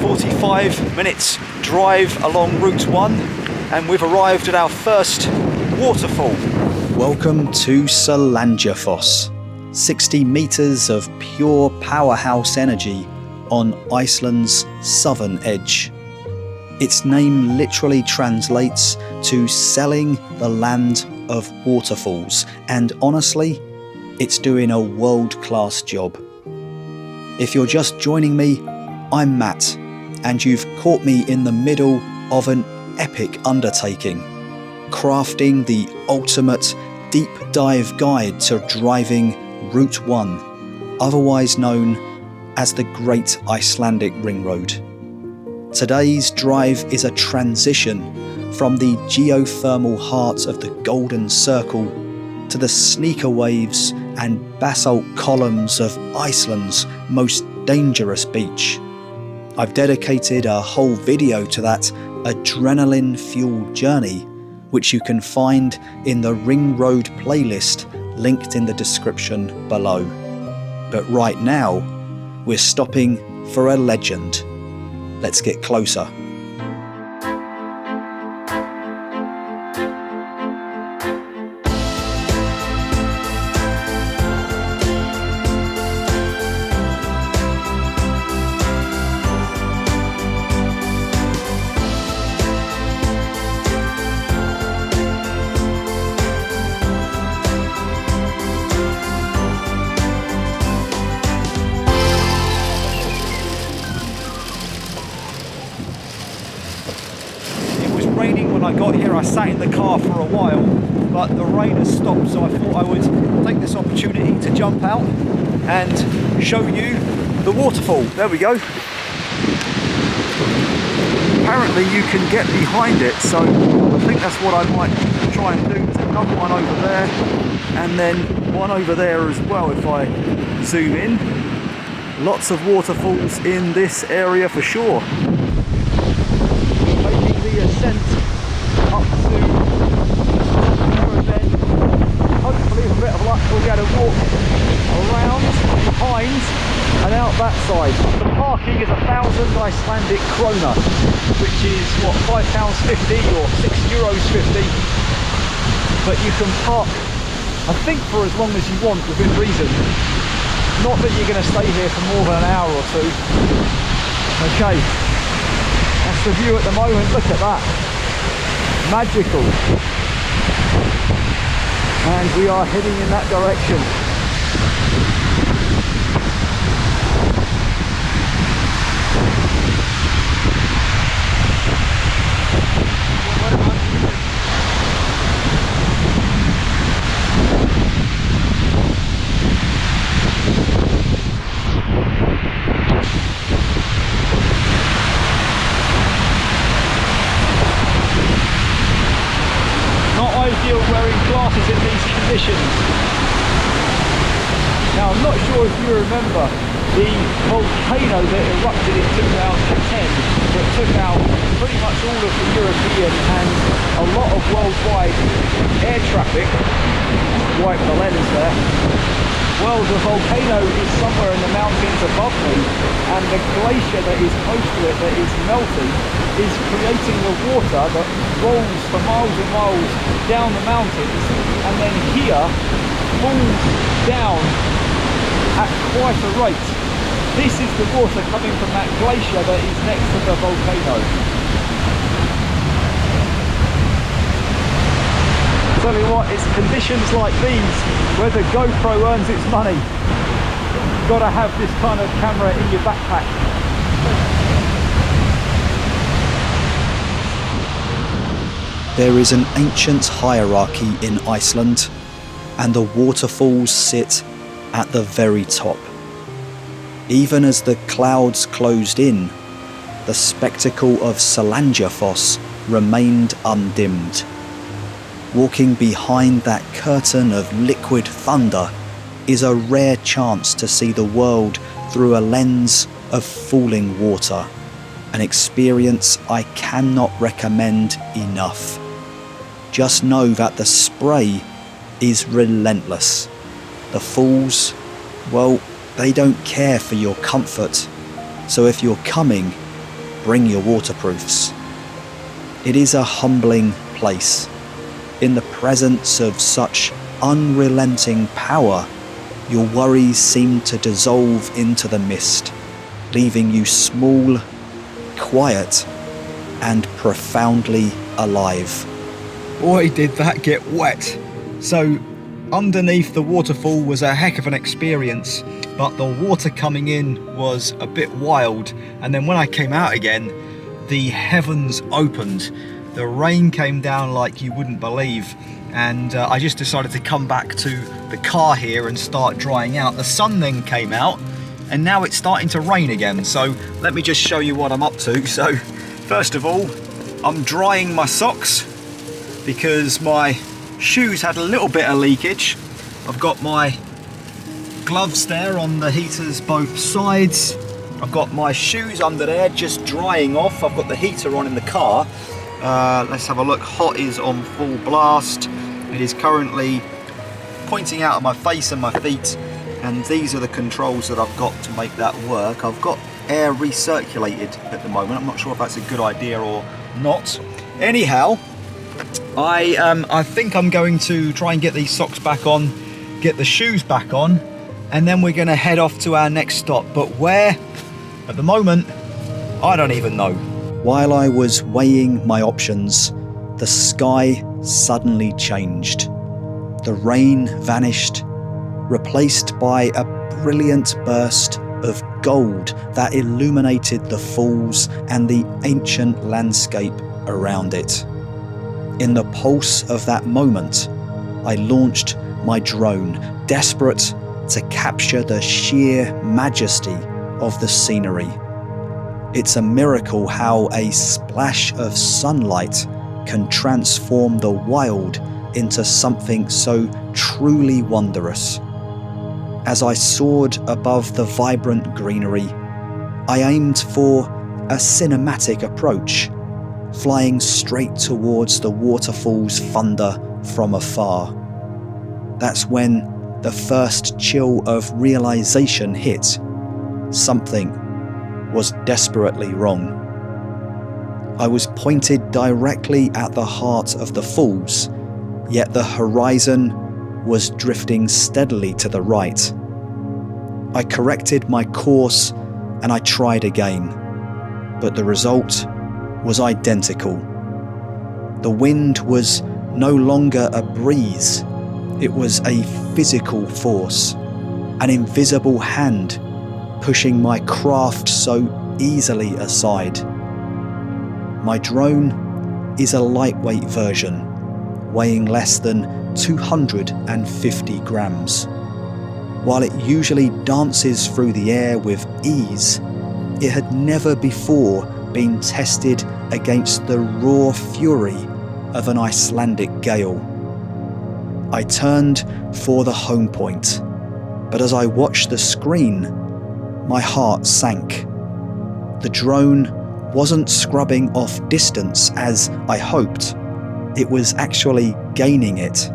45 minutes drive along Route 1 and we've arrived at our first waterfall. Welcome to Seljalandsfoss, 60 metres of pure powerhouse energy on Iceland's southern edge. Its name literally translates to selling the land of waterfalls, and honestly, it's doing a world-class job. If you're just joining me, I'm Matt, and you've caught me in the middle of an epic undertaking, crafting the ultimate deep dive guide to driving Route 1, otherwise known as the Great Icelandic Ring Road. Today's drive is a transition from the geothermal heart of the Golden Circle to the sneaker waves and basalt columns of Iceland's most dangerous beach. I've dedicated a whole video to that adrenaline-fueled journey, which you can find in the Ring Road playlist linked in the description below. But right now, we're stopping for a legend. Let's get closer. When I got here, I sat in the car for a while, but the rain has stopped, so I thought I would take this opportunity to jump out and show you the waterfall. There we go. Apparently you can get behind it, so I think that's what I might try and do. There's another one over there, and then one over there as well if I zoom in. Lots of waterfalls in this area for sure. Making the ascent up to Hierachy. Hopefully with a bit of luck we'll get a walk around, behind and out that side. The parking is 1,000 Icelandic krona, which is what, £5.50 or €6.50. But you can park, I think, for as long as you want within reason. Not that you're going to stay here for more than an hour or two. Okay, that's the view at the moment. Look at that. Magical. And we are heading in that direction. Ideal wearing glasses in these conditions. Now I'm not sure if you remember the volcano that erupted in 2010 that took out pretty much all of the European and a lot of worldwide air traffic. Wipe the lens there. Well, the volcano is somewhere in the mountains above me, and the glacier that is close to it that is melting is creating the water that rolls for miles and miles down the mountains, and then here falls down at quite a rate. This is the water coming from that glacier that is next to the volcano. Tell you what, it's conditions like these where the GoPro earns its money. You've got to have this kind of camera in your backpack. There is an ancient hierarchy in Iceland, and the waterfalls sit at the very top. Even as the clouds closed in, the spectacle of Seljalandsfoss remained undimmed. Walking behind that curtain of liquid thunder is a rare chance to see the world through a lens of falling water, an experience I cannot recommend enough. Just know that the spray is relentless. The falls, well, they don't care for your comfort. So if you're coming, bring your waterproofs. It is a humbling place. In the presence of such unrelenting power, your worries seem to dissolve into the mist, leaving you small, quiet, and profoundly alive. Boy, did that get wet. So, underneath the waterfall was a heck of an experience, but the water coming in was a bit wild, and then when I came out again, the heavens opened. The rain came down like you wouldn't believe, and I just decided to come back to the car here and start drying out. The sun then came out, and now it's starting to rain again, so let me just show you what I'm up to. So, first of all, I'm drying my socks because my shoes had a little bit of leakage. I've got my gloves there on the heaters both sides. I've got my shoes under there just drying off. I've got the heater on in the car. Let's have a look. Hot is on full blast. It is currently pointing out of my face and my feet, and these are the controls that I've got to make that work. I've got air recirculated at the moment. I'm not sure if that's a good idea or not. Anyhow, I think I'm going to try and get these socks back on, get the shoes back on, and then we're going to head off to our next stop. But where? At the moment, I don't even know. While I was weighing my options, the sky suddenly changed. The rain vanished, replaced by a brilliant burst of gold that illuminated the falls and the ancient landscape around it. In the pulse of that moment, I launched my drone, desperate to capture the sheer majesty of the scenery. It's a miracle how a splash of sunlight can transform the wild into something so truly wondrous. As I soared above the vibrant greenery, I aimed for a cinematic approach, flying straight towards the waterfall's thunder from afar. That's when the first chill of realization hit. Something was desperately wrong. I was pointed directly at the heart of the falls, yet the horizon was drifting steadily to the right. I corrected my course and I tried again, but the result was identical. The wind was no longer a breeze, it was a physical force, an invisible hand pushing my craft so easily aside. My drone is a lightweight version, weighing less than 250 grams. While it usually dances through the air with ease, it had never before been tested against the raw fury of an Icelandic gale. I turned for the home point, but as I watched the screen, my heart sank. The drone wasn't scrubbing off distance as I hoped. It was actually gaining it.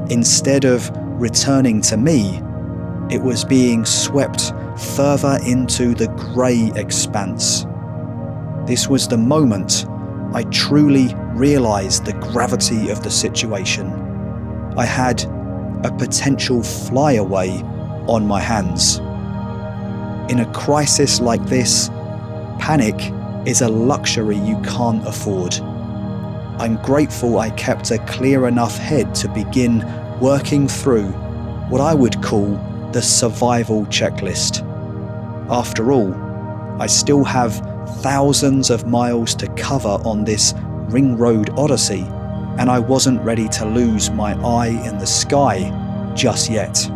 Instead of returning to me, it was being swept further into the grey expanse. This was the moment I truly realised the gravity of the situation. I had a potential flyaway on my hands. In a crisis like this, panic is a luxury you can't afford. I'm grateful I kept a clear enough head to begin working through what I would call the survival checklist. After all, I still have thousands of miles to cover on this ring road odyssey, and I wasn't ready to lose my eye in the sky just yet.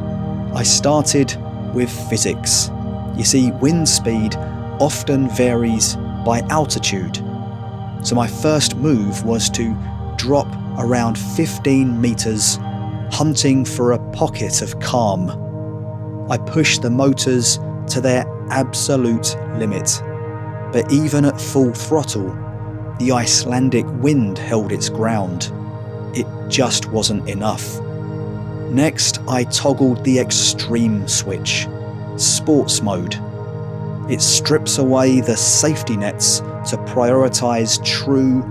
I started with physics. You see, wind speed often varies by altitude. So my first move was to drop around 15 meters, hunting for a pocket of calm. I pushed the motors to their absolute limit, but even at full throttle, the Icelandic wind held its ground. It just wasn't enough. Next, I toggled the extreme switch, sports mode. It strips away the safety nets to prioritize true,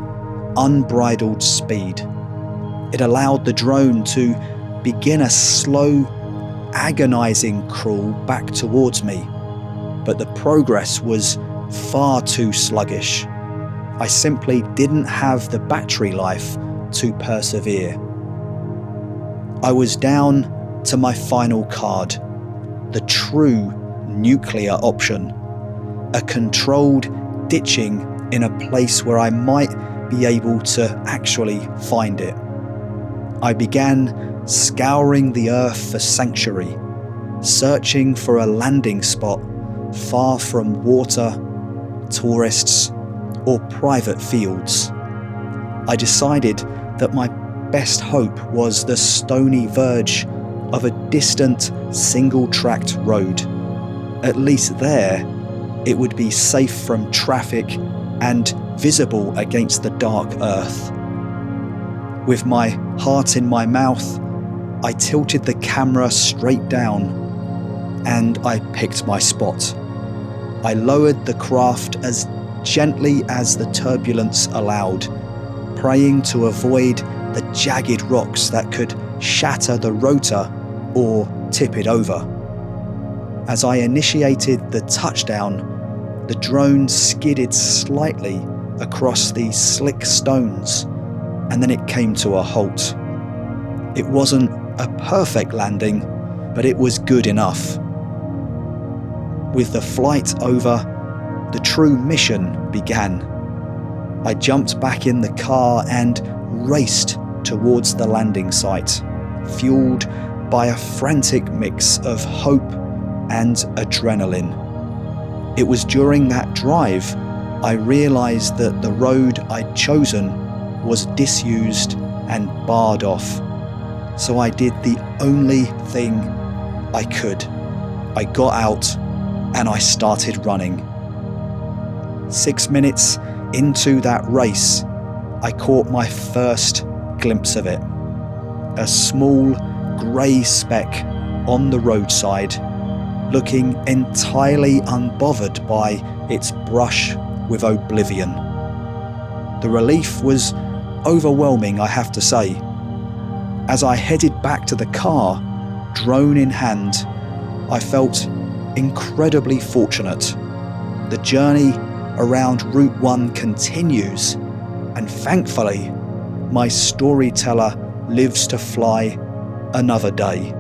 unbridled speed. It allowed the drone to begin a slow, agonizing crawl back towards me, but the progress was far too sluggish. I simply didn't have the battery life to persevere. I was down to my final card, the true nuclear option, a controlled ditching in a place where I might be able to actually find it. I began scouring the earth for sanctuary, searching for a landing spot far from water, tourists, or private fields. I decided that my best hope was the stony verge of a distant single-tracked road. At least there, it would be safe from traffic and visible against the dark earth. With my heart in my mouth, I tilted the camera straight down and I picked my spot. I lowered the craft as gently as the turbulence allowed, praying to avoid the jagged rocks that could shatter the rotor or tip it over. As I initiated the touchdown, the drone skidded slightly across the slick stones, and then it came to a halt. It wasn't a perfect landing, but it was good enough. With the flight over, the true mission began. I jumped back in the car and raced towards the landing site, fueled by a frantic mix of hope and adrenaline. It was during that drive I realized that the road I'd chosen was disused and barred off. So I did the only thing I could. I got out and I started running. 6 minutes into that race, I caught my first glimpse of it. A small grey speck on the roadside, looking entirely unbothered by its brush with oblivion. The relief was overwhelming, I have to say. As I headed back to the car, drone in hand, I felt incredibly fortunate. The journey around Route 1 continues, and thankfully, my storyteller lives to fly another day.